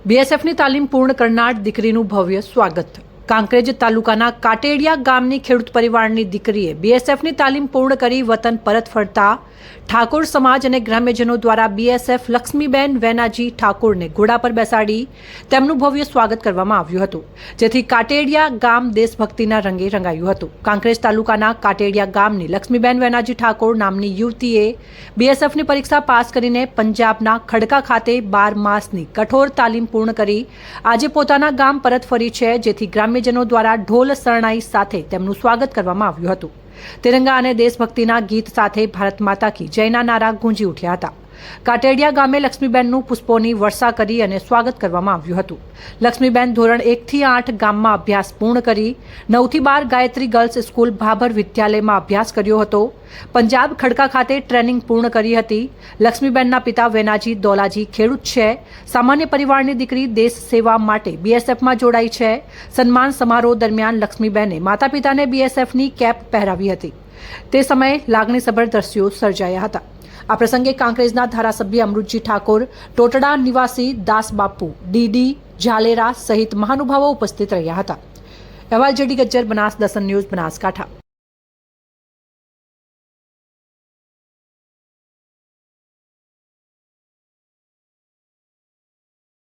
બીએસએફની તાલીમ પૂર્ણ કરનાર દીકરીનું ભવ્ય સ્વાગત। કાંકરેજ તાલુકાના કાટેડિયા ગામની ખેડૂત પરિવારની દીકરીએ બીએસએફની તાલીમ પૂર્ણ કરી વતન પરત ફરતા ઠાકોર સમાજ અને ગ્રામ્યજનો દ્વારા બીએસએફ લક્ષ્મીબેન વેનાજી ઠાકોરને ઘોડા પર બેસાડી તેમનું ભવ્ય સ્વાગત કરવામાં આવ્યું હતું, જેથી કાટેડિયા ગામ દેશભક્તિના રંગે રંગાયું હતું। કાંકરેજ તાલુકાના કાટેડિયા ગામની લક્ષ્મીબેન વેનાજી ઠાકોર નામની યુવતીએ બીએસએફની પરીક્ષા પાસ કરીને પંજાબના ખડકા ખાતે 12 માસની કઠોર તાલીમ પૂર્ણ કરી આજે પોતાના ગામ પરત ફરી છે, જેથી ગ્રામ્યજનો દ્વારા ઢોલ શરણાઈ સાથે તેમનું સ્વાગત કરવામાં આવ્યું હતું। તિરંગા અને દેશભક્તિના ગીત સાથે ભારત માતા કી જયના નારા ગુંજી ઉઠ્યા હતા। કાટેડિયા ગામે લક્ષ્મીબેનનું પુષ્પોની વર્ષા કરી અને સ્વાગત કરવામાં આવ્યું હતું। લક્ષ્મીબેન ધોરણ 1 થી 8 ગામમાં અભ્યાસ પૂર્ણ કરી 9 થી 12 ગાયત્રી ગર્લ્સ સ્કૂલ ભાભર વિદ્યાલયમાં અભ્યાસ કર્યો હતો। પંજાબ ખડકા ખાતે ટ્રેનિંગ પૂર્ણ કરી હતી। લક્ષ્મીબેનના પિતા વેનાજી દોલાજી ખેડૂત છે। સામાન્ય પરિવારની દીકરી દેશ સેવા માટે બીએસએફમાં જોડાઈ છે। સન્માન સમારોહ દરમિયાન લક્ષ્મીબેને માતા પિતાને બીએસએફની કેપ પહેરાવી હતી। તે સમયે લાગણીસભર દ્રશ્યો સર્જાયા હતા। આ પ્રસંગે કાંકરેજના ધારાસભ્ય અમૃતજી ઠાકોર, ટોટડા નિવાસી દાસબાપુ, ડીડી ઝાલેરા સહિત મહાનુભાવો ઉપસ્થિત રહ્યા હતા। અહેવાલ જેડી ગજ્જર, બનાસ દર્શન ન્યૂઝ, બનાસકાંઠા।